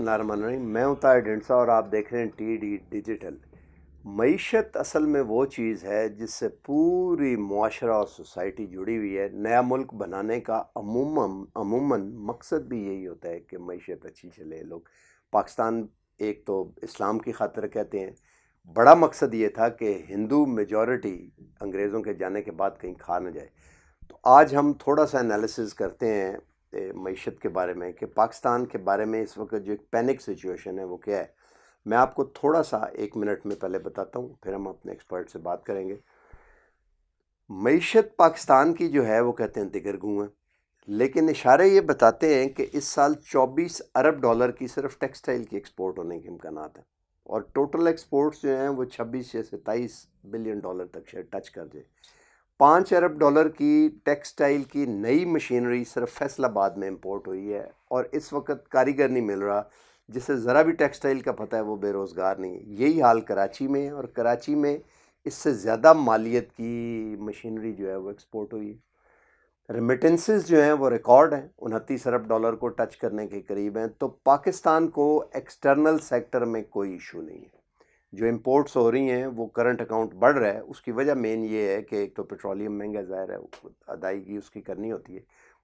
بسم اللہ الرحمن الرحیم، میں ہوں طاہر ڈنڈسا اور آپ دیکھ رہے ہیں ٹی ڈی ڈیجیٹل۔ معیشت اصل میں وہ چیز ہے جس سے پوری معاشرہ اور سوسائٹی جڑی ہوئی ہے۔ نیا ملک بنانے کا عموماً مقصد بھی یہی ہوتا ہے کہ معیشت اچھی چلے۔ لوگ پاکستان ایک تو اسلام کی خاطر کہتے ہیں، بڑا مقصد یہ تھا کہ ہندو میجورٹی انگریزوں کے جانے کے بعد کہیں کھا نہ جائے۔ تو آج ہم تھوڑا سا انالیسز کرتے ہیں معیشت کے بارے میں کہ پاکستان کے بارے میں اس وقت جو ایک پینک سچویشن ہے وہ کیا ہے۔ میں آپ کو تھوڑا سا 1 منٹ میں پہلے بتاتا ہوں، پھر ہم اپنے ایکسپرٹ سے بات کریں گے۔ معیشت پاکستان کی جو ہے وہ کہتے ہیں دگرگوں ہے، لیکن اشارے یہ بتاتے ہیں کہ اس سال 24 ارب ڈالر کی صرف ٹیکسٹائل کی ایکسپورٹ ہونے کے امکانات ہیں، اور ٹوٹل ایکسپورٹس جو ہیں وہ 26 یا 27 بلین ڈالر تک شاید ٹچ کر جائے۔ 5 ارب ڈالر کی ٹیکسٹائل کی نئی مشینری صرف فیصل آباد میں امپورٹ ہوئی ہے، اور اس وقت کاریگر نہیں مل رہا۔ جسے ذرا بھی ٹیکسٹائل کا پتہ ہے وہ بے روزگار نہیں ہے۔ یہی حال کراچی میں ہے، اور کراچی میں اس سے زیادہ مالیت کی مشینری جو ہے وہ ایکسپورٹ ہوئی ہے۔ ریمیٹنسز جو ہیں وہ ریکارڈ ہیں، 29 ارب ڈالر کو ٹچ کرنے کے قریب ہیں۔ تو پاکستان کو ایکسٹرنل سیکٹر میں کوئی ایشو نہیں ہے۔ جو امپورٹس ہو رہی ہیں وہ کرنٹ اکاؤنٹ بڑھ رہا ہے، اس کی وجہ مین یہ ہے کہ ایک تو پیٹرولیم مہنگا ظاہر ہے، ادائیگی اس کی کرنی ہوتی ہے۔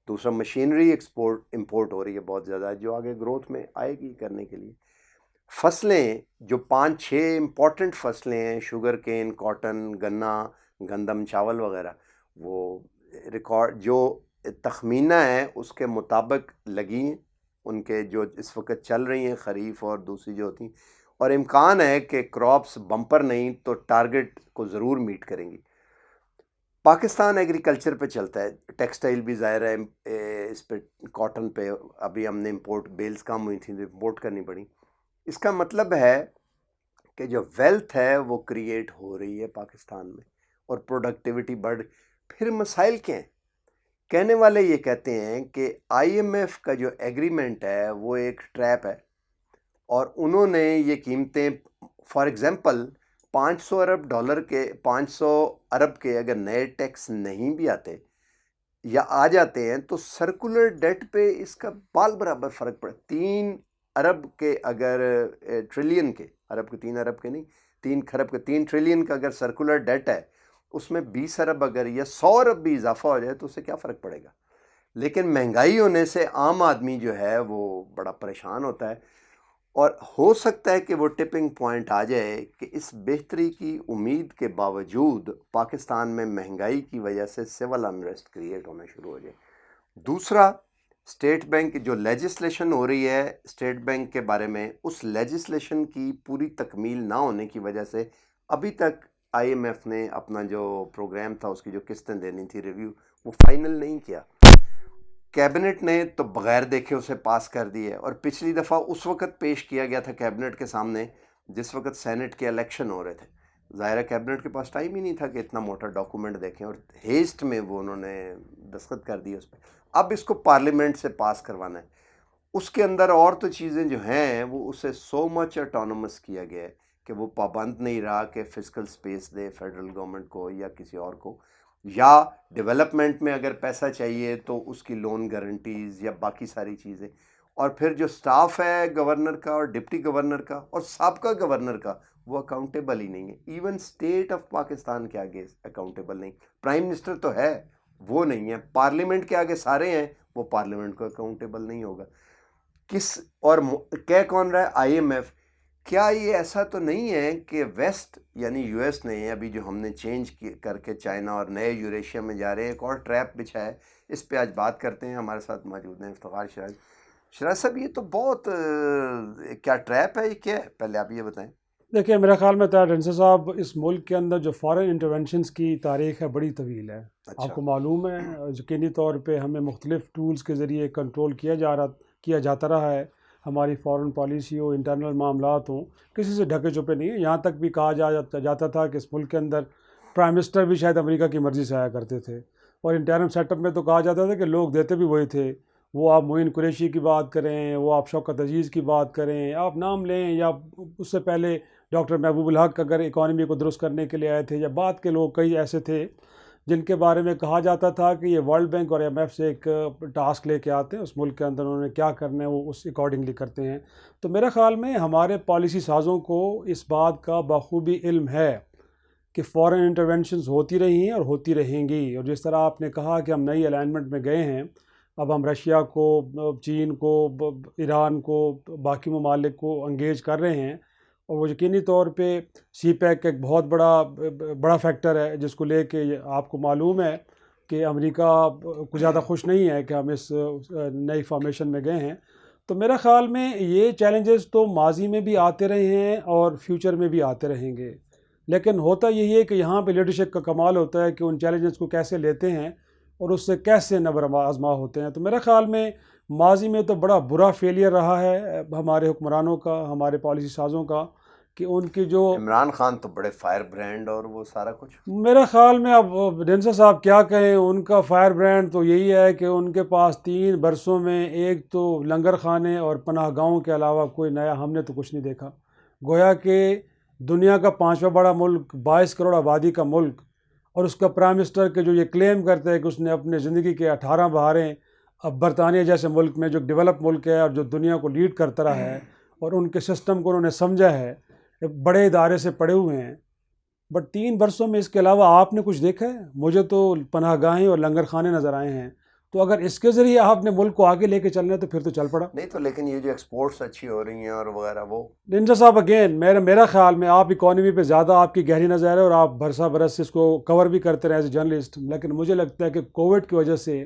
دوسرا مشینری امپورٹ ہو رہی ہے بہت زیادہ، جو آگے گروتھ میں آئے گی کرنے کے لیے۔ فصلیں جو 5-6 امپورٹنٹ فصلیں ہیں، شوگر کین، کاٹن، گنا، گندم، چاول وغیرہ، وہ ریکارڈ جو تخمینہ ہے اس کے مطابق لگی ہیں، ان کے جو اس وقت چل رہی ہیں خریف اور دوسری جو ہوتی ہیں، اور امکان ہے کہ کراپس بمپر نہیں تو ٹارگٹ کو ضرور میٹ کریں گی۔ پاکستان ایگریکلچر پہ چلتا ہے، ٹیکسٹائل بھی ظاہر ہے، اس پہ کاٹن پہ ابھی ہم نے امپورٹ بیلز کم ہوئی تھیں تو امپورٹ کرنی پڑی۔ اس کا مطلب ہے کہ جو ویلتھ ہے وہ کریٹ ہو رہی ہے پاکستان میں، اور پروڈکٹیوٹی بڑھ۔ پھر مسائل کیا ہیں؟ کہنے والے یہ کہتے ہیں کہ آئی ایم ایف کا جو ایگریمنٹ ہے وہ ایک ٹریپ ہے، اور انہوں نے یہ قیمتیں فار ایگزامپل 500 ارب کے اگر نئے ٹیکس نہیں بھی آتے یا آ جاتے ہیں تو سرکولر ڈیٹ پہ اس کا بال برابر فرق پڑے۔ 3 ارب کے اگر ٹریلین کے، ارب کے 3 ارب کے نہیں، 3 خرب کے 3 ٹریلین کا اگر سرکولر ڈیٹ ہے، اس میں 20 ارب اگر یا 100 ارب بھی اضافہ ہو جائے تو اس سے کیا فرق پڑے گا؟ لیکن مہنگائی ہونے سے عام آدمی جو ہے وہ بڑا پریشان ہوتا ہے، اور ہو سکتا ہے کہ وہ ٹپنگ پوائنٹ آ جائے کہ اس بہتری کی امید کے باوجود پاکستان میں مہنگائی کی وجہ سے سول انریسٹ کریٹ ہونا شروع ہو جائے۔ دوسرا، اسٹیٹ بینک جو لیجسلیشن ہو رہی ہے اسٹیٹ بینک کے بارے میں، اس لیجسلیشن کی پوری تکمیل نہ ہونے کی وجہ سے ابھی تک آئی ایم ایف نے اپنا جو پروگرام تھا اس کی جو قسطیں دینی تھی ریویو، وہ فائنل نہیں کیا۔ کیبنٹ نے تو بغیر دیکھے اسے پاس کر دی ہے، اور پچھلی دفعہ اس وقت پیش کیا گیا تھا کیبنٹ کے سامنے جس وقت سینٹ کے الیکشن ہو رہے تھے۔ ظاہر ہے کیبنٹ کے پاس ٹائم ہی نہیں تھا کہ اتنا موٹا ڈاکومنٹ دیکھیں، اور ہیسٹ میں وہ انہوں نے دستخط کر دی اس پہ۔ اب اس کو پارلیمنٹ سے پاس کروانا ہے۔ اس کے اندر اور تو چیزیں جو ہیں وہ اسے سو مچ اٹانومس کیا گیا ہے کہ وہ پابند نہیں رہا کہ فزیکل سپیس دے فیڈرل گورنمنٹ کو یا کسی اور کو، یا ڈیولپمنٹ میں اگر پیسہ چاہیے تو اس کی لون گارنٹیز یا باقی ساری چیزیں۔ اور پھر جو سٹاف ہے گورنر کا اور ڈپٹی گورنر کا اور سابقہ گورنر کا، وہ اکاؤنٹیبل ہی نہیں ہے۔ ایون اسٹیٹ آف پاکستان کے آگے اکاؤنٹیبل نہیں۔ پرائم منسٹر تو ہے، وہ نہیں ہے۔ پارلیمنٹ کے آگے سارے ہیں، وہ پارلیمنٹ کو اکاؤنٹیبل نہیں ہوگا۔ اور کہہ کون رہا ہے؟ I M F. کیا یہ ایسا تو نہیں ہے کہ ویسٹ یعنی یو ایس نے ابھی جو ہم نے چینج کر کے چائنا اور نئے یوریشیا میں جا رہے ہیں، ایک اور ٹریپ بچھا ہے؟ اس پہ آج بات کرتے ہیں۔ ہمارے ساتھ موجود ہیں افتخار شراز۔ شراز صاحب، یہ تو بہت کیا ٹریپ ہے، یہ کیا ہے؟ پہلے آپ یہ بتائیں۔ دیکھیں، میرا خیال میں طاہر ڈنڈسا صاحب، اس ملک کے اندر جو فارن انٹرونشنز کی تاریخ ہے بڑی طویل ہے۔ آپ کو معلوم ہے یقینی طور پہ ہمیں مختلف ٹولز کے ذریعے کنٹرول کیا جاتا رہا ہے۔ ہماری فارن پالیسی ہو، انٹرنل معاملات ہوں، کسی سے ڈھکے چھپے نہیں ہیں۔ یہاں تک بھی کہا جاتا تھا کہ اس ملک کے اندر پرائم منسٹر بھی شاید امریکہ کی مرضی سے آیا کرتے تھے، اور انٹرنل سیٹ اپ میں تو کہا جاتا تھا کہ لوگ دیتے بھی وہی تھے۔ وہ آپ معین قریشی کی بات کریں، وہ آپ شوکت عزیز کی بات کریں، آپ نام لیں، یا اس سے پہلے ڈاکٹر محبوب الحق اگر اکانومی کو درست کرنے کے لیے آئے تھے، یا بعد کے لوگ کئی ایسے تھے جن کے بارے میں کہا جاتا تھا کہ یہ ورلڈ بینک اور IMF سے ایک ٹاسک لے کے آتے ہیں، اس ملک کے اندر انہوں نے کیا کرنا ہے وہ اس اکارڈنگلی کرتے ہیں. تو میرے خیال میں ہمارے پالیسی سازوں کو اس بات کا بخوبی علم ہے کہ فورن انٹرونشنز ہوتی رہی ہیں اور ہوتی رہیں گی. اور جس طرح آپ نے کہا کہ ہم نئی الائنمنٹ میں گئے ہیں، اب ہم رشیا کو، چین کو، ایران کو، باقی ممالک کو انگیج کر رہے ہیں، اور وہ یقینی طور پہ سی پیک ایک بہت بڑا فیکٹر ہے جس کو لے کے آپ کو معلوم ہے کہ امریکہ کو زیادہ خوش نہیں ہے کہ ہم اس نئی فارمیشن میں گئے ہیں. تو میرا خیال میں یہ چیلنجز تو ماضی میں بھی آتے رہے ہیں اور فیوچر میں بھی آتے رہیں گے، لیکن ہوتا یہی ہے کہ یہاں پہ لیڈرشپ کا کمال ہوتا ہے کہ ان چیلنجز کو کیسے لیتے ہیں اور اس سے کیسے نبر آزما ہوتے ہیں. تو میرے خیال میں ماضی میں تو بڑا برا فیلئر رہا ہے ہمارے حکمرانوں کا، ہمارے پالیسی سازوں کا، کہ ان کی جو عمران خان تو بڑے فائر برانڈ اور وہ سارا کچھ، میرے خیال میں اب ڈینسر صاحب کیا کہیں، ان کا فائر برانڈ تو یہی ہے کہ ان کے پاس 3 برسوں میں ایک تو لنگر خانے اور پناہ گاہوں کے علاوہ کوئی نیا ہم نے تو کچھ نہیں دیکھا. گویا کہ دنیا کا 5واں بڑا ملک، 22 کروڑ آبادی کا ملک، اور اس کا پرائم منسٹر کہ جو یہ کلیم کرتے ہیں کہ اس نے اپنے زندگی کے 18 بہاریں اب برطانیہ جیسے ملک میں جو ڈیولپ ملک ہے اور جو دنیا کو لیڈ کرتا رہا ہے اور ان کے سسٹم کو انہوں نے سمجھا ہے، بڑے ادارے سے پڑھے ہوئے ہیں، بٹ 3 برسوں میں اس کے علاوہ آپ نے کچھ دیکھا ہے؟ مجھے تو پناہ گاہیں اور لنگر خانے نظر آئے ہیں. تو اگر اس کے ذریعے آپ نے ملک کو آگے لے کے چلنا ہے تو پھر تو چل پڑا. نہیں تو لیکن یہ جو ایکسپورٹس اچھی ہو رہی ہیں اور وغیرہ وہ ڈینسر صاحب اگین میرا خیال میں آپ اکانومی پہ زیادہ آپ کی گہری نظر ہے اور آپ برسا برس اس کو کور بھی کرتے رہے ایز اے جرنلسٹ، لیکن مجھے لگتا ہے کہ کووڈ کی وجہ سے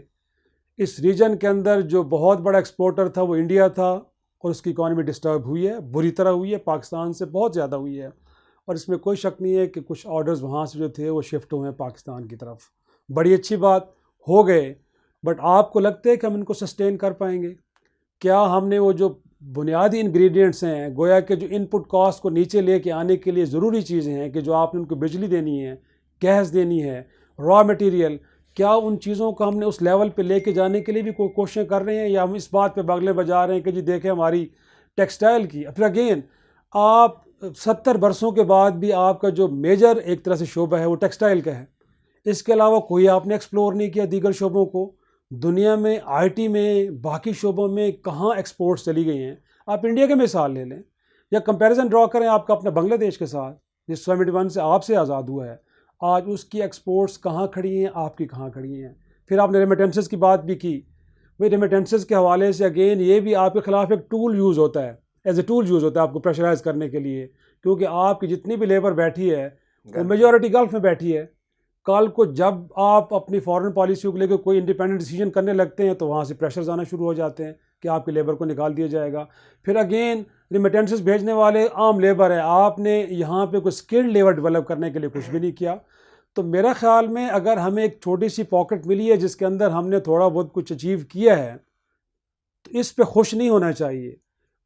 اس ریجن کے اندر جو بہت بڑا ایکسپورٹر تھا وہ انڈیا تھا، اور اس کی اکانومی ڈسٹرب ہوئی ہے، بری طرح ہوئی ہے، پاکستان سے بہت زیادہ ہوئی ہے. اور اس میں کوئی شک نہیں ہے کہ کچھ آرڈرز وہاں سے جو تھے وہ شفٹ ہوئے ہیں پاکستان کی طرف. بڑی اچھی بات ہو گئے، بٹ آپ کو لگتا ہے کہ ہم ان کو سسٹین کر پائیں گے؟ کیا ہم نے وہ جو بنیادی انگریڈینٹس ہیں، گویا کہ جو ان پٹ کاسٹ کو نیچے لے کے آنے کے لیے ضروری چیزیں ہیں کہ جو آپ نے ان کو بجلی دینی ہے، گیس دینی ہے، را مٹیریل، کیا ان چیزوں کو ہم نے اس لیول پہ لے کے جانے کے لیے بھی کوئی کوششیں کر رہے ہیں، یا ہم اس بات پہ بغلیں بجا رہے ہیں کہ جی دیکھیں ہماری ٹیکسٹائل کی. پھر اگین آپ 70 برسوں کے بعد بھی آپ کا جو میجر ایک طرح سے شعبہ ہے وہ ٹیکسٹائل کا ہے، اس کے علاوہ کوئی آپ نے ایکسپلور نہیں کیا دیگر شعبوں کو. دنیا میں IT میں باقی شعبوں میں کہاں ایکسپورٹس چلی گئی ہیں؟ آپ انڈیا کے مثال لے لیں یا کمپیریزن ڈرا کریں آپ کا اپنا بنگلہ دیش کے ساتھ جس 71 سے آپ سے آزاد ہوا ہے. آج اس کی ایکسپورٹس کہاں کھڑی ہیں، آپ کی کہاں کھڑی ہیں؟ پھر آپ نے ریمیٹنسز کی بات بھی کی. بھائی ریمیٹنسز کے حوالے سے اگین یہ بھی آپ کے خلاف ایک ٹول یوز ہوتا ہے، ایز اے ٹول یوز ہوتا ہے آپ کو پریشرائز کرنے کے لیے، کیونکہ آپ کی جتنی بھی لیبر بیٹھی ہے وہ میجورٹی گلف میں بیٹھی ہے. کل کو جب آپ اپنی فارن پالیسیوں کو لے کے کوئی انڈیپینڈنٹ ڈیسیجن کرنے لگتے ہیں تو وہاں سے پریشرز آنا شروع ہو جاتے ہیں کہ آپ کے لیبر کو نکال دیا جائے گا. پھر اگین ریمیٹنسز بھیجنے والے عام لیبر ہیں، آپ نے یہاں پہ کوئی اسکلڈ لیبر ڈیولپ کرنے کے لیے کچھ بھی نہیں کیا. تو میرا خیال میں اگر ہمیں ایک چھوٹی سی پاکٹ ملی ہے جس کے اندر ہم نے تھوڑا بہت کچھ اچیو کیا ہے تو اس پہ خوش نہیں ہونا چاہیے،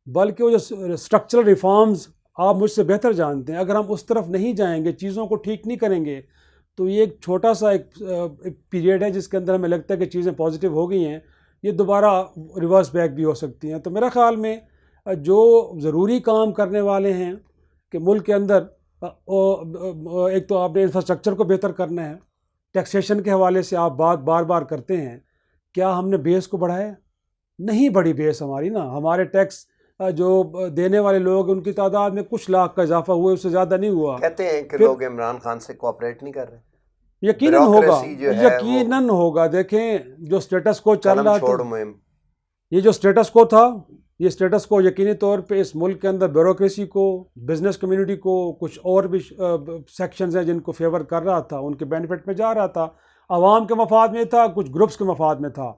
بلکہ وہ جو اسٹرکچرل ریفارمز آپ مجھ سے بہتر جانتے ہیں، اگر ہم اس طرف نہیں جائیں گے، چیزوں کو ٹھیک نہیں کریں گے، تو یہ ایک چھوٹا سا ایک پیریڈ ہے جس کے اندر ہمیں لگتا ہے کہ چیزیں پازیٹیو ہو گئی ہیں، یہ دوبارہ ریورس بیک بھی ہو سکتی ہیں. تو میرا خیال میں جو ضروری کام کرنے والے ہیں کہ ملک کے اندر ایک تو آپ نے انفراسٹرکچر کو بہتر کرنا ہے، ٹیکسیشن کے حوالے سے آپ بات بار بار کرتے ہیں، کیا ہم نے بیس کو بڑھایا؟ نہیں بڑھی بیس ہماری نا. ہمارے ٹیکس جو دینے والے لوگ ان کی تعداد میں کچھ لاکھ کا اضافہ ہوا، اس سے زیادہ نہیں ہوا. کہتے ہیں کہ لوگ عمران خان سے کوآپریٹ نہیں کر رہے. یقیناً ہوگا، یقیناً ہوگا. دیکھیں جو سٹیٹس کو چل رہا تھا، یہ جو سٹیٹس کو تھا، یہ سٹیٹس کو یقینی طور پہ اس ملک کے اندر بیوروکریسی کو، بزنس کمیونٹی کو، کچھ اور بھی سیکشنز ہیں جن کو فیور کر رہا تھا، ان کے بینیفٹ میں جا رہا تھا، عوام کے مفاد میں تھا، کچھ گروپس کے مفاد میں تھا.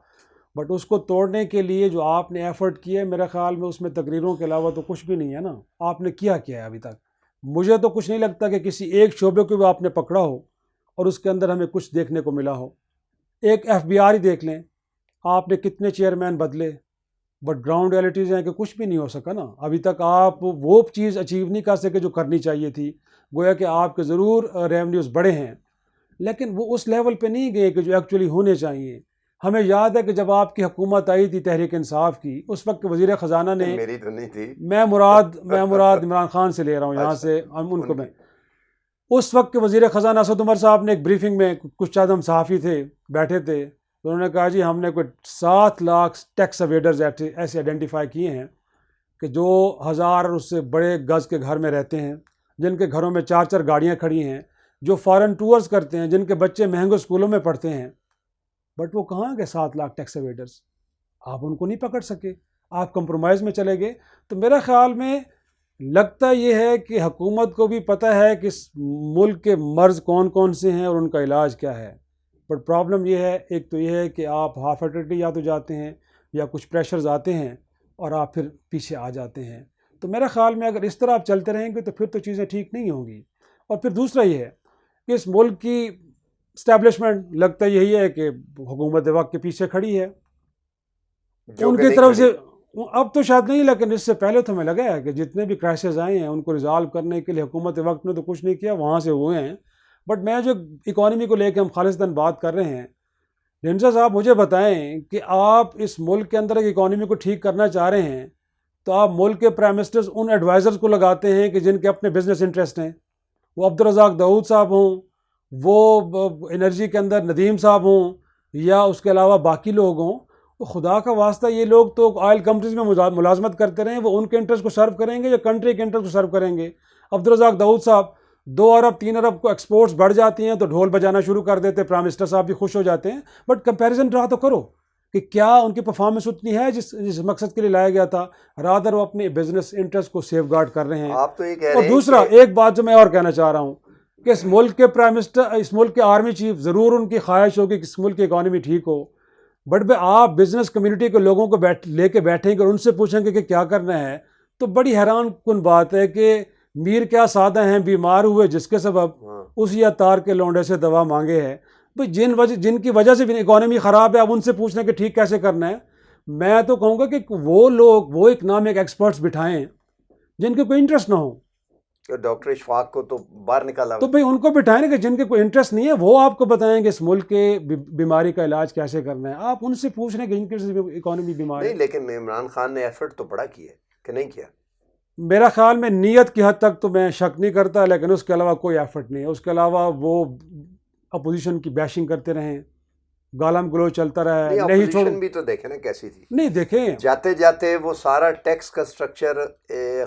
بٹ اس کو توڑنے کے لیے جو آپ نے ایفرٹ کیا ہے، میرے خیال میں اس میں تقریروں کے علاوہ تو کچھ بھی نہیں ہے نا. آپ نے کیا ہے ابھی تک؟ مجھے تو کچھ نہیں لگتا کہ کسی ایک شعبے کو بھی آپ نے پکڑا ہو اور اس کے اندر ہمیں کچھ دیکھنے کو ملا ہو. ایک FBR ہی دیکھ لیں، آپ نے کتنے چیئرمین بدلے، بٹ گراؤنڈ ریئلٹیز ہیں کہ کچھ بھی نہیں ہو سکا نا. ابھی تک آپ وہ چیز اچیو نہیں کر سکے جو کرنی چاہیے تھی. گویا کہ آپ کے ضرور ریونیوز بڑے ہیں، لیکن وہ اس لیول پہ نہیں گئے کہ جو ایکچولی ہونے چاہیے. ہمیں یاد ہے کہ جب آپ کی حکومت آئی تھی تحریک انصاف کی، اس وقت وزیر خزانہ نے، میری تو نہیں تھی، میں مراد عمران خان سے لے رہا ہوں یہاں سے، ہم ان کو اس وقت کے وزیر خزانہ اسد عمر صاحب نے ایک بریفنگ میں، کچھ چند ہم صحافی تھے بیٹھے تھے، انہوں نے کہا جی ہم نے کوئی 7 لاکھ ٹیکس اویڈرز ایسے آئیڈینٹیفائی کیے ہیں کہ جو 1000 اور اس سے بڑے گز کے گھر میں رہتے ہیں، جن کے گھروں میں 4 گاڑیاں کھڑی ہیں، جو فارن ٹورز کرتے ہیں، جن کے بچے مہنگے اسکولوں میں پڑھتے ہیں، بٹ وہ کہاں گئے 7 لاکھ ٹیکس اویڈرز؟ آپ ان کو نہیں پکڑ سکے، آپ کمپرومائز میں چلے گئے۔ تو میرا خیال میں لگتا یہ ہے کہ حکومت کو بھی پتہ ہے کہ اس ملک کے مرض کون کون سے ہیں اور ان کا علاج کیا ہے، بٹ پرابلم یہ ہے، ایک تو یہ ہے کہ آپ ہاف ہارٹیڈلی یا تو جاتے ہیں یا کچھ پریشرز آتے ہیں اور آپ پھر پیچھے آ جاتے ہیں۔ تو میرا خیال میں اگر اس طرح آپ چلتے رہیں گے تو پھر تو چیزیں ٹھیک نہیں ہوں گی۔ اور پھر دوسرا یہ ہے کہ اس ملک کی اسٹیبلشمنٹ لگتا یہی ہے کہ حکومت وقت کے پیچھے کھڑی ہے، ان کی طرف سے اب تو شاید نہیں، لیکن اس سے پہلے تو ہمیں لگا ہے کہ جتنے بھی کرائسس آئے ہیں ان کو ریزالو کرنے کے لیے حکومت وقت نے تو کچھ نہیں کیا، وہاں سے ہوئے ہیں۔ بٹ میں جو اکانومی کو لے کے ہم خالصتاً بات کر رہے ہیں، رنزا صاحب مجھے بتائیں کہ آپ اس ملک کے اندر ایک اکانومی کو ٹھیک کرنا چاہ رہے ہیں تو آپ ملک کے پرائم منسٹرز ان ایڈوائزرز کو لگاتے ہیں کہ جن کے اپنے بزنس انٹرسٹ ہیں، وہ عبدالرزاق داؤد صاحب ہوں، وہ انرجی کے اندر ندیم صاحب ہوں، یا اس کے علاوہ باقی لوگ ہوں۔ تو خدا کا واسطہ یہ لوگ تو آئل کمپنیز میں ملازمت کرتے رہیں، وہ ان کے انٹرسٹ کو سرو کریں گے یا کنٹری کے انٹرسٹ کو سرو کریں گے؟ عبدالرزاق داؤد صاحب 2 ارب 3 ارب کو ایکسپورٹس بڑھ جاتی ہیں تو ڈھول بجانا شروع کر دیتے، پرائم منسٹر صاحب بھی خوش ہو جاتے ہیں، بٹ کمپیریزن رہا تو کرو کہ کیا ان کی پرفارمنس اتنی ہے جس مقصد کے لیے لایا گیا تھا، رادر وہ اپنے بزنس انٹرسٹ کو سیف گارڈ کر رہے ہیں۔ آپ تو یہ کہہ رہے اور ہیں دوسرا ایک بات جو میں اور کہنا چاہ رہا ہوں کہ اس ملک کے پرائم منسٹر، اس ملک کے آرمی چیف، ضرور ان کی خواہش ہوگی کہ اس ملک کی اکانومی ٹھیک ہو، بٹ آپ بزنس کمیونٹی کے لوگوں کو لے کے بیٹھیں گے اور ان سے پوچھیں گے کہ کیا کرنا ہے، تو بڑی حیران کن بات ہے کہ میر کیا سادہ ہیں، بیمار ہوئے جس کے سبب اسی اتار کے لونڈے سے دوا مانگے ہے۔ جن کی وجہ سے بھی اکانومی خراب ہے، اب ان سے پوچھنا کہ ٹھیک کیسے کرنا ہے۔ میں تو کہوں گا کہ وہ لوگ، وہ اکنامک ایکسپرٹس بٹھائیں جن کے کوئی انٹرسٹ نہ ہو۔ ڈاکٹر اشفاق کو تو باہر نکالا، تو بھئی ان کو بٹھائیں کہ جن کے کوئی انٹرسٹ نہیں ہے، وہ آپ کو بتائیں کہ اس ملک کے بیماری کا علاج کیسے کرنا ہے۔ آپ ان سے پوچھ رہے ہیں کہ جن کی اکانومی بیمار ہے۔ نہیں، لیکن عمران خان نے ایفرٹ تو بڑا کیا ہے کہ نہیں کیا؟ میرا خیال میں نیت کی حد تک تو میں شک نہیں کرتا، لیکن اس کے علاوہ کوئی ایفرٹ نہیں ہے۔ اس کے علاوہ وہ اپوزیشن کی بیشنگ کرتے رہیں، گالم گلوچ چلتا رہا ہے، نہیں چھوڑ، اپوزیشن بھی تو دیکھیں نا کیسی تھی، نہیں دیکھیں جاتے جاتے وہ سارا ٹیکس کا سٹرکچر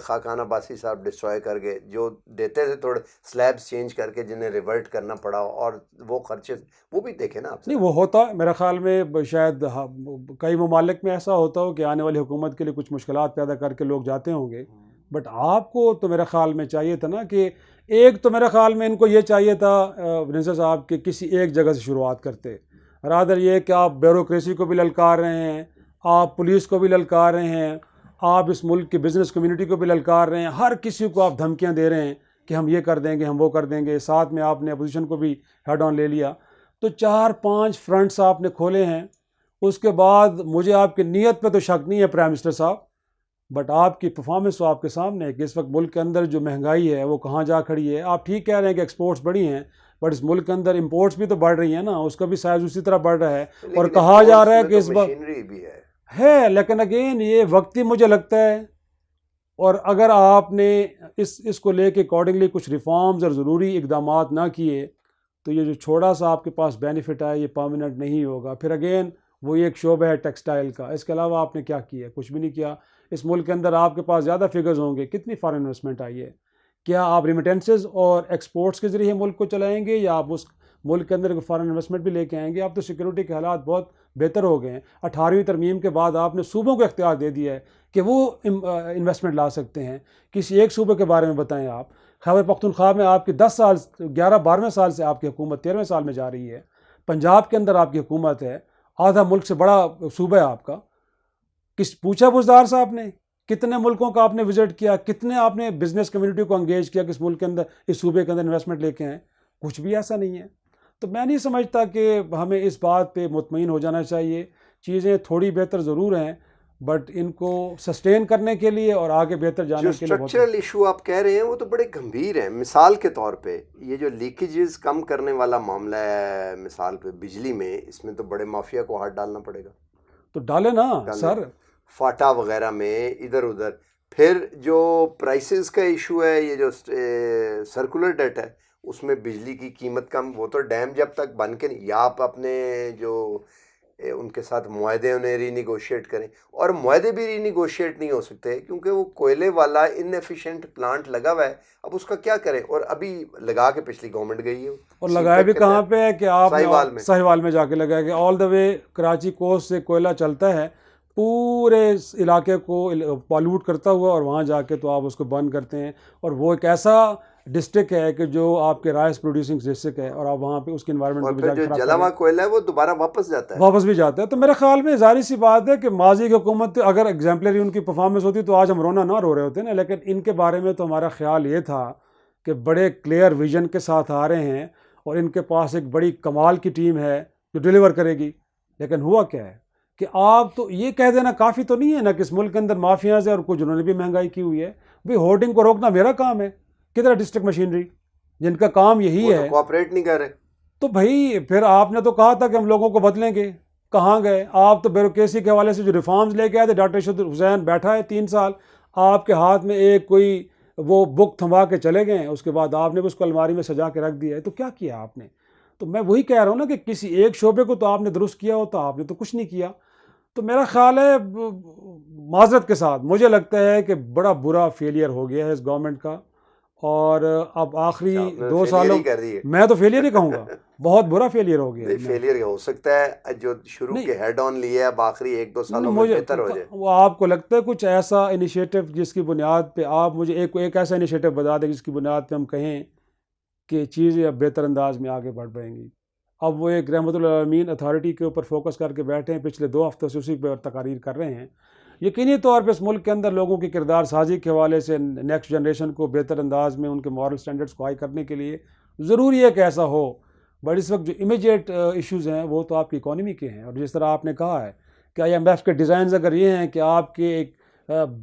خاقان عباسی صاحب ڈسٹروائے کر گئے، جو دیتے تھے تھوڑے سلیبز چینج کر کے جنہیں ریورٹ کرنا پڑا، اور وہ خرچے وہ بھی دیکھیں نا آپ۔ نہیں وہ ہوتا ہے، میرا خیال میں شاید کئی ممالک میں ایسا ہوتا ہو کہ آنے والی حکومت کے لیے کچھ مشکلات پیدا کر کے لوگ جاتے ہوں گے، بٹ آپ کو تو میرا خیال میں چاہیے تھا نا کہ ایک تو میرا خیال میں ان کو یہ چاہیے تھا رنزا صاحب کہ کسی ایک جگہ سے شروعات کرتے، رادر یہ کہ آپ بیوروکریسی کو بھی للکار رہے ہیں، آپ پولیس کو بھی للکار رہے ہیں، آپ اس ملک کی بزنس کمیونٹی کو بھی للکار رہے ہیں، ہر کسی کو آپ دھمکیاں دے رہے ہیں کہ ہم یہ کر دیں گے، ہم وہ کر دیں گے، ساتھ میں آپ نے اپوزیشن کو بھی ہیڈ آن لے لیا۔ تو 4-5 فرنٹس آپ نے کھولے ہیں۔ اس کے بعد مجھے آپ کی نیت پہ تو شک نہیں ہے پرائم منسٹر صاحب، بٹ آپ کی پرفارمنس تو آپ کے سامنے ہے کہ اس وقت ملک کے اندر جو مہنگائی ہے وہ کہاں جا کھڑی ہے۔ آپ ٹھیک کہہ رہے ہیں کہ ایکسپورٹس بڑھی ہیں، بٹ اس ملک کے اندر امپورٹس بھی تو بڑھ رہی ہیں نا، اس کا بھی سائز اسی طرح بڑھ رہا ہے، اور کہا جا رہا ہے کہ اس بار مشینری بھی ہے، لیکن اگین یہ وقتی مجھے لگتا ہے، اور اگر آپ نے اس کو لے کے اکارڈنگلی کچھ ریفارمز اور ضروری اقدامات نہ کیے تو یہ جو چھوڑا سا آپ کے پاس بینیفٹ ہے یہ پرماننٹ نہیں ہوگا۔ پھر اگین وہ ایک شعبہ ہے ٹیکسٹائل کا، اس کے علاوہ آپ نے کیا کیا؟ کچھ بھی نہیں کیا۔ اس ملک کے اندر آپ کے پاس زیادہ فگرز ہوں گے، کتنی فارن انویسٹمنٹ آئی ہے؟ کیا آپ ریمیٹنسز اور ایکسپورٹس کے ذریعے ملک کو چلائیں گے یا آپ اس ملک کے اندر فارن انویسٹمنٹ بھی لے کے آئیں گے؟ آپ تو سیکورٹی کے حالات بہت بہتر ہو گئے ہیں۔ 18ویں ترمیم کے بعد آپ نے صوبوں کو اختیار دے دیا ہے کہ وہ انویسٹمنٹ لا سکتے ہیں۔ کسی ایک صوبے کے بارے میں بتائیں آپ۔ خیبر پختونخوا میں آپ کی 10 سال 11-12 سال سے آپ کی حکومت 13ویں سال میں جا رہی ہے۔ پنجاب کے اندر آپ کی حکومت ہے، آدھا ملک سے بڑا صوبہ ہے آپ کا۔ پوچھا بزدار صاحب نے کتنے ملکوں کا آپ نے وزٹ کیا، کتنے آپ نے بزنس کمیونٹی کو انگیج کیا کہ اس ملک کے اندر، اس صوبے کے اندر انویسٹمنٹ لے کے آئیں؟ کچھ بھی ایسا نہیں ہے۔ تو میں نہیں سمجھتا کہ ہمیں اس بات پہ مطمئن ہو جانا چاہیے۔ چیزیں تھوڑی بہتر ضرور ہیں، بٹ ان کو سسٹین کرنے کے لیے اور آگے بہتر جانے کے لیے اسٹرکچرل ایشو آپ کہہ رہے ہیں وہ تو بڑے گمبھیر ہیں۔ مثال کے طور پہ یہ جو لیکیجز کم کرنے والا معاملہ ہے، مثال پہ بجلی میں، اس میں تو بڑے مافیا کو ہاتھ ڈالنا پڑے گا۔ تو ڈالے نا سر، فاٹا وغیرہ میں ادھر ادھر۔ پھر جو پرائسز کا ایشو ہے، یہ جو سرکولر ڈیٹ ہے، اس میں بجلی کی قیمت کم، وہ تو ڈیم جب تک بن کے نہیں، یا آپ اپنے جو ان کے ساتھ معاہدے انہیں رینیگوشیٹ کریں، اور معاہدے بھی رینیگوشیٹ نہیں ہو سکتے کیونکہ وہ کوئلے والا انیفیشینٹ پلانٹ لگا ہوا ہے. اب اس کا کیا کریں؟ اور ابھی لگا کے پچھلی گورنمنٹ گئی ہے، اور لگایا بھی کہاں پہ ہے کہ آپ ساہیوال میں جا کے لگایا کہ آل دا وے کراچی کوسٹ سے کوئلہ چلتا ہے پورے علاقے کو پالوٹ کرتا ہوا، اور وہاں جا کے تو آپ اس کو برن کرتے ہیں. اور وہ ایک ایسا ڈسٹرکٹ ہے کہ جو آپ کے رائس پروڈیوسنگ ڈسٹرکٹ ہے، اور آپ وہاں پہ اس کے انوائرمنٹ کو بھی جو جلا ہوا کوئلہ ہے وہ دوبارہ واپس بھی جاتا ہے. تو میرے خیال میں ظاہر سی بات ہے کہ ماضی کی حکومت اگر ایگزامپلری ان کی پرفارمنس ہوتی تو آج ہم رونا نہ رو رہے ہوتے نا. لیکن ان کے بارے میں تو ہمارا خیال یہ تھا کہ بڑے کلیئر ویژن کے ساتھ آ رہے ہیں، اور ان کے پاس ایک بڑی کمال کی ٹیم ہے جو ڈیلیور کرے گی. لیکن ہوا کیا ہے کہ آپ تو یہ کہہ دینا کافی تو نہیں ہے نا کہ اس ملک کے اندر مافیاز ہے اور کچھ انہوں نے بھی مہنگائی کی ہوئی ہے. بھئی ہورڈنگ کو روکنا میرا کام ہے، کدھر ڈسٹرکٹ مشینری جن کا کام یہی ہے، کوآپریٹ نہیں کر رہے. تو بھائی پھر آپ نے تو کہا تھا کہ ہم لوگوں کو بدلیں گے، کہاں گئے آپ؟ تو بیوروکریسی کے حوالے سے جو ریفارمز لے کے آئے تھے، ڈاکٹر ارشد حسین بیٹھا ہے 3 سال آپ کے ہاتھ میں ایک کوئی وہ بک تھما کے چلے گئے ہیں، اس کے بعد آپ نے اس کو الماری میں سجا کے رکھ دیا ہے. تو کیا کیا آپ نے؟ تو میں وہی کہہ رہا ہوں نا کہ کسی ایک شعبے کو تو آپ نے درست کیا ہوتا، آپ نے تو کچھ نہیں کیا. تو میرا خیال ہے معذرت کے ساتھ مجھے لگتا ہے کہ بڑا برا فیلئر ہو گیا ہے اس گورنمنٹ کا. اور اب آخری 2 سالوں میں تو فیلئر ہی کہوں گا، بہت برا فیلئر ہو گیا. فیلئر ہو سکتا ہے جو شروع کے ہیڈ آن لیے، اب آخری 1-2 سالوں میں بہتر ہو جائے. وہ آپ کو لگتا ہے کچھ ایسا انیشیٹو جس کی بنیاد پہ آپ مجھے ایک ایسا انیشیٹو بتا دیں جس کی بنیاد پہ ہم کہیں کہ چیزیں اب بہتر انداز میں آگے بڑھ رہیں گی؟ اب وہ ایک رحمت العالمین اتھارٹی کے اوپر فوکس کر کے بیٹھے ہیں، پچھلے 2 ہفتوں سے اسی پہ تقاریر کر رہے ہیں. یقینی طور پہ اس ملک کے اندر لوگوں کی کردار سازی کے حوالے سے نیکسٹ جنریشن کو بہتر انداز میں ان کے مورل سٹینڈرڈز کو ہائی کرنے کے لیے ضروری ہے کہ ایسا ہو. بٹ اس وقت جو امیجیٹ ایشوز ہیں وہ تو آپ کی اکانومی کے ہیں. اور جس طرح آپ نے کہا ہے کہ IMF کے ڈیزائنز اگر یہ ہیں کہ آپ کے ایک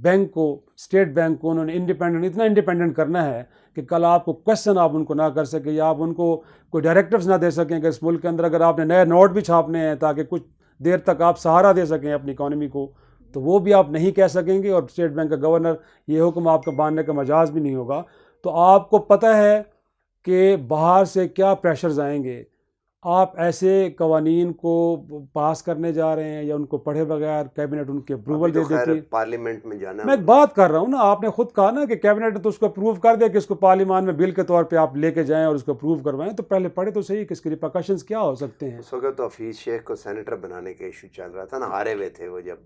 بینک کو، اسٹیٹ بینک کو انہوں نے اتنا انڈیپینڈنٹ کرنا ہے کہ کل آپ کو کویسچن آپ ان کو نہ کر سکیں، یا آپ ان کو کوئی ڈائریکٹیوز نہ دے سکیں کہ اس ملک کے اندر اگر آپ نے نئے نوٹ بھی چھاپنے ہیں تاکہ کچھ دیر تک آپ سہارا دے سکیں اپنی اکانومی کو، تو وہ بھی آپ نہیں کہہ سکیں گے. اور اسٹیٹ بینک کا گورنر یہ حکم آپ کا ماننے کا مجاز بھی نہیں ہوگا. تو آپ کو پتہ ہے کہ باہر سے کیا پریشرز آئیں گے. آپ ایسے قوانین کو پاس کرنے جا رہے ہیں یا ان کو پڑھے بغیر کیبنٹ ان کے اپروول دے دیتی ہے. پارلیمنٹ میں جانا، میں ایک بات کر رہا ہوں نا، آپ نے خود کہا نا کہ کیبنٹ تو اس کو اپروو کر دے کہ اس کو پارلیمان میں بل کے طور پہ آپ لے کے جائیں اور اس کو اپروو کروائیں. تو پہلے پڑھے تو صحیح کہ اس کے ریپرکشنز کیا ہو سکتے ہیں. اس وقت تو حفیظ شیخ کو سینیٹر بنانے کا ایشو چل رہا تھا نا، ہارے ہوئے تھے وہ جب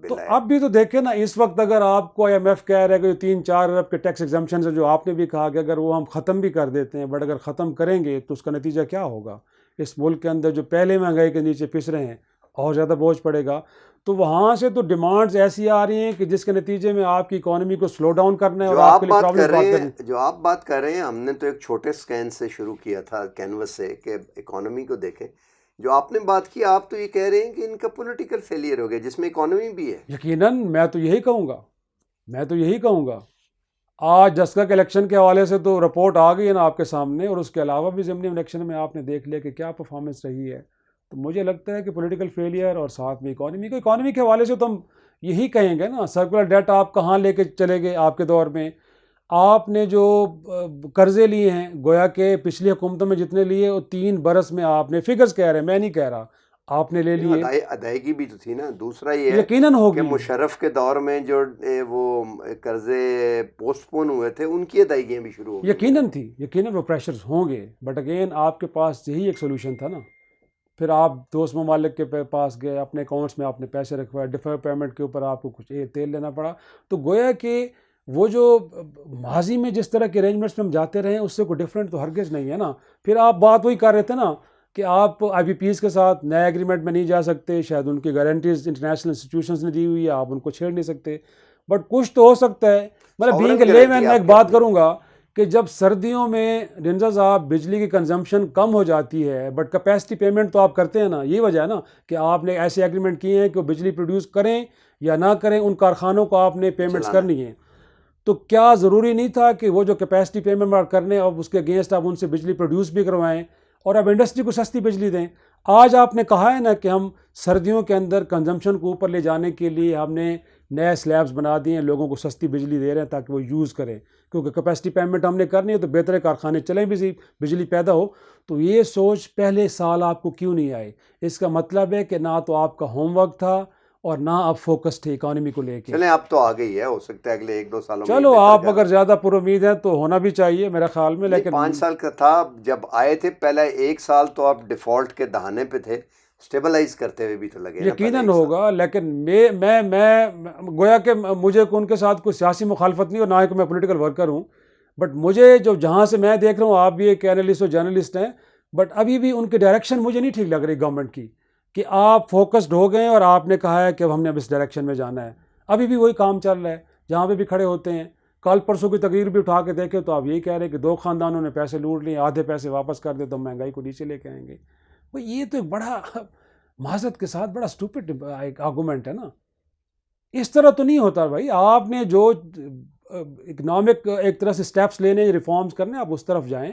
تو اب بھی تو دیکھیں نا، اس وقت اگر آپ کو IMF کہہ رہے کہ 3-4 ارب کے ٹیکس ایگزمپشنز ہیں جو آپ نے بھی کہا کہ اگر وہ ہم ختم بھی کر دیتے ہیں، بٹ اگر ختم کریں گے تو اس کا نتیجہ کیا ہوگا؟ اس ملک کے اندر جو پہلے مہنگائی کے نیچے پس رہے ہیں اور زیادہ بوجھ پڑے گا. تو وہاں سے تو ڈیمانڈز ایسی آ رہی ہیں کہ جس کے نتیجے میں آپ کی اکانومی کو سلو ڈاؤن کرنا ہے. اور آپ کے لیے پرابلم جو آپ بات کر رہے ہیں، ہم نے تو ایک چھوٹے سکین سے شروع کیا تھا، کینوس سے، کہ اکانومی کو دیکھیں. جو آپ نے بات کی، آپ تو یہ کہہ رہے ہیں کہ ان کا پولیٹیکل فیلئر ہو گیا جس میں اکانومی بھی ہے. یقیناً میں تو یہی کہوں گا. آج جسکا کے الیکشن کے حوالے سے تو رپورٹ آ گئی ہے نا آپ کے سامنے، اور اس کے علاوہ بھی ضمنی الیکشن میں آپ نے دیکھ لیا کہ کیا پرفارمنس رہی ہے. تو مجھے لگتا ہے کہ پولیٹیکل فیلئر اور ساتھ میں اکانومی کے حوالے سے تو ہم یہی کہیں گے نا. سرکولر ڈیٹ آپ کہاں لے کے چلے گئے؟ آپ کے دور میں آپ نے جو قرضے لیے ہیں، گویا کہ پچھلی حکومتوں میں جتنے لیے وہ 3 برس میں آپ نے، فگرز کہہ رہے ہیں میں نہیں کہہ رہا، آپ نے لے لیے. ادائیگی بھی تو تھی نا. دوسرا یہ ہے یقیناً ہوگی کہ مشرف کے دور میں جو وہ قرضے پوسٹ پون ہوئے تھے ان کی ادائیگیاں بھی شروع ہو گئی. یقیناً وہ پریشرز ہوں گے. بٹ اگین آپ کے پاس یہی ایک سولوشن تھا نا. پھر آپ دوست ممالک کے پاس گئے، اپنے اکاؤنٹس میں آپ نے پیسے رکھوائے، ڈیفر پیمنٹ کے اوپر آپ کو کچھ تیل لینا پڑا. تو گویا کہ وہ جو ماضی میں جس طرح کے ارینجمنٹس میں ہم جاتے رہے ہیں اس سے کوئی ڈفرینٹ تو ہرگز نہیں ہے نا. پھر آپ بات وہی کر رہے تھے نا کہ آپ IBPs کے ساتھ نئے ایگریمنٹ میں نہیں جا سکتے، شاید ان کی گارنٹیز انٹرنیشنل انسٹیٹیوشنز نے دی ہوئی ہے، آپ ان کو چھیڑ نہیں سکتے. بٹ کچھ تو ہو سکتا ہے. مطلب بینگ اے لے مین میں ایک بات کروں گا کہ جب سردیوں میں رنزا صاحب بجلی کی کنزمپشن کم ہو جاتی ہے بٹ کیپیسٹی پیمنٹ تو آپ کرتے ہیں نا. یہی وجہ ہے نا کہ آپ نے ایسے ایگریمنٹ کیے ہیں کہ وہ بجلی پروڈیوس کریں یا نہ کریں، ان کارخانوں کو آپ نے پیمنٹس کرنی ہیں. تو کیا ضروری نہیں تھا کہ وہ جو کیپیسٹی پیمنٹ کرنے اب اس کے اگینسٹ آپ ان سے بجلی پروڈیوس بھی کروائیں اور اب انڈسٹری کو سستی بجلی دیں؟ آج آپ نے کہا ہے نا کہ ہم سردیوں کے اندر کنزمپشن کو اوپر لے جانے کے لیے ہم نے نئے سلیبس بنا دیے ہیں, لوگوں کو سستی بجلی دے رہے ہیں تاکہ وہ یوز کریں, کیونکہ کیپیسٹی پیمنٹ ہم نے کرنی ہے تو بہتر ہے کارخانے چلیں بھی, بجلی پیدا ہو. تو یہ سوچ پہلے سال آپ کو کیوں نہیں آئی؟ اس کا مطلب ہے کہ نہ تو آپ کا ہوم ورک تھا اور نہ آپ فوکس تھے اکانومی کو لے کے. چلیں اب تو آ گئی ہے, ہو سکتا ہے اگلے 1-2 سالوں میں چلو آپ اگر زیادہ پر امید ہیں تو ہونا بھی چاہیے میرے خیال میں, لیکن 5 سال کا تھا جب آئے تھے. پہلا 1 سال تو آپ ڈیفالٹ کے دہانے پہ تھے, اسٹیبلائز کرتے ہوئے بھی تو لگے نا. یقیناً ہوگا, لیکن میں گویا کہ مجھے ان کے ساتھ کوئی سیاسی مخالفت نہیں اور نہ ہی کہ میں پولیٹیکل ورکر ہوں, بٹ مجھے جو جہاں سے میں دیکھ رہا ہوں, آپ بھی ایک اینالسٹ اور جرنلسٹ ہیں, بٹ ابھی بھی ان کی ڈائریکشن مجھے نہیں ٹھیک لگ رہی گورنمنٹ کی, کہ آپ فوکسڈ ہو گئے اور آپ نے کہا ہے کہ ہم نے اب اس ڈائریکشن میں جانا ہے. ابھی بھی وہی کام چل رہا ہے, جہاں پہ بھی کھڑے ہوتے ہیں. کل پرسوں کی تقریر بھی اٹھا کے دیکھے تو آپ یہی کہہ رہے ہیں کہ 2 خاندانوں نے پیسے لوٹ لیے, آدھے پیسے واپس کر دے تو مہنگائی کو نیچے لے کے آئیں گے. یہ تو ایک بڑا معذرت کے ساتھ بڑا اسٹوپڈ آرگومنٹ ہے نا. اس طرح تو نہیں ہوتا بھائی. آپ نے جو اکنامک ایک طرح سے سٹیپس لینے, ریفارمز کرنے, آپ اس طرف جائیں.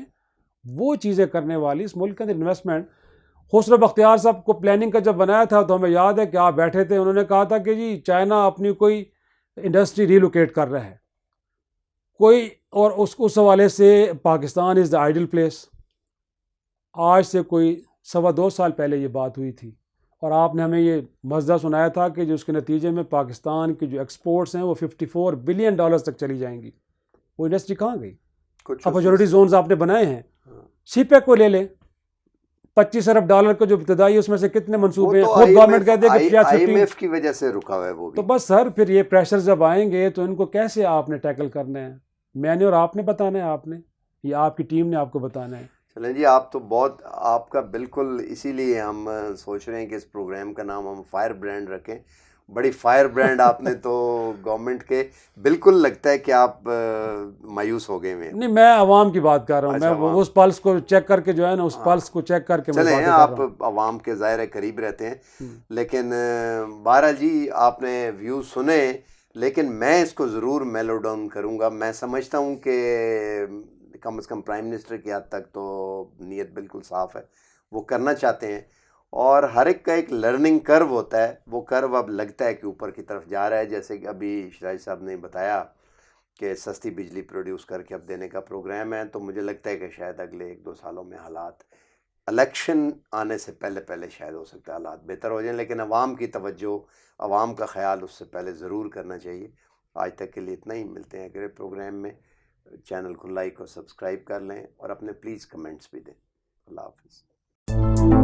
وہ چیزیں کرنے والی اس ملک کے اندر انویسٹمنٹ. خسرو بختیار صاحب کو پلاننگ کا جب بنایا تھا تو ہمیں یاد ہے کہ آپ بیٹھے تھے, انہوں نے کہا تھا کہ جی چائنا اپنی کوئی انڈسٹری ریلوکیٹ کر رہا ہے کوئی, اور اس حوالے سے پاکستان از دا آئیڈل پلیس. آج سے کوئی 2.25 سال پہلے یہ بات ہوئی تھی, اور آپ نے ہمیں یہ مزہ سنایا تھا کہ جو اس کے نتیجے میں پاکستان کی جو ایکسپورٹس ہیں وہ $54 بلین تک چلی جائیں گی. وہ انڈسٹری کہاں گئی؟ اپرچونٹی زونز آپ نے بنائے ہیں. سی پیک کو لے لیں, $25 ارب کا جو ابتدائی اس میں سے کتنے منصوبے ہیں, خود گورنمنٹ کہتے ہیں کہ IMF کی وجہ سے رکا ہوا ہے وہ بھی. تو بس سر پھر یہ پریشر جب آئیں گے تو ان کو کیسے آپ نے ٹیکل کرنا ہے؟ میں نے اور آپ نے بتانا ہے, آپ نے یا آپ کی ٹیم نے آپ کو بتانا ہے. چلیں جی, آپ تو بہت, آپ کا بالکل, اسی لیے ہم سوچ رہے ہیں کہ اس پروگرام کا نام ہم فائر برانڈ رکھیں. بڑی فائر برانڈ آپ نے تو گورنمنٹ کے, بالکل لگتا ہے کہ آپ مایوس ہو گئے ہیں. نہیں, میں عوام کی بات کر رہا ہوں. میں اس پلس کو چیک کر کے جو ہے نا, اس پلس کو چیک کر کے چلیں آپ عوام کے ظاہر قریب رہتے ہیں, لیکن بہرحال جی آپ نے ویوز سنے, لیکن میں اس کو ضرور میلو ڈاؤن کروں گا. میں سمجھتا ہوں کہ کم از کم پرائم منسٹر کی حد تک تو نیت بالکل صاف ہے, وہ کرنا چاہتے ہیں, اور ہر ایک کا ایک لرننگ کرو ہوتا ہے. وہ کرو اب لگتا ہے کہ اوپر کی طرف جا رہا ہے, جیسے کہ ابھی شراج صاحب نے بتایا کہ سستی بجلی پروڈیوس کر کے اب دینے کا پروگرام ہے. تو مجھے لگتا ہے کہ شاید اگلے 1-2 سالوں میں حالات, الیکشن آنے سے پہلے شاید ہو سکتا ہے حالات بہتر ہو جائیں, لیکن عوام کی توجہ, عوام کا خیال اس سے پہلے ضرور کرنا چاہیے. آج تک کے لیے اتنا ہی, ملتے ہیں اگلے پروگرام میں. چینل کو لائک اور سبسکرائب کر لیں, اور اپنے پلیز کمنٹس بھی دیں. اللہ حافظ.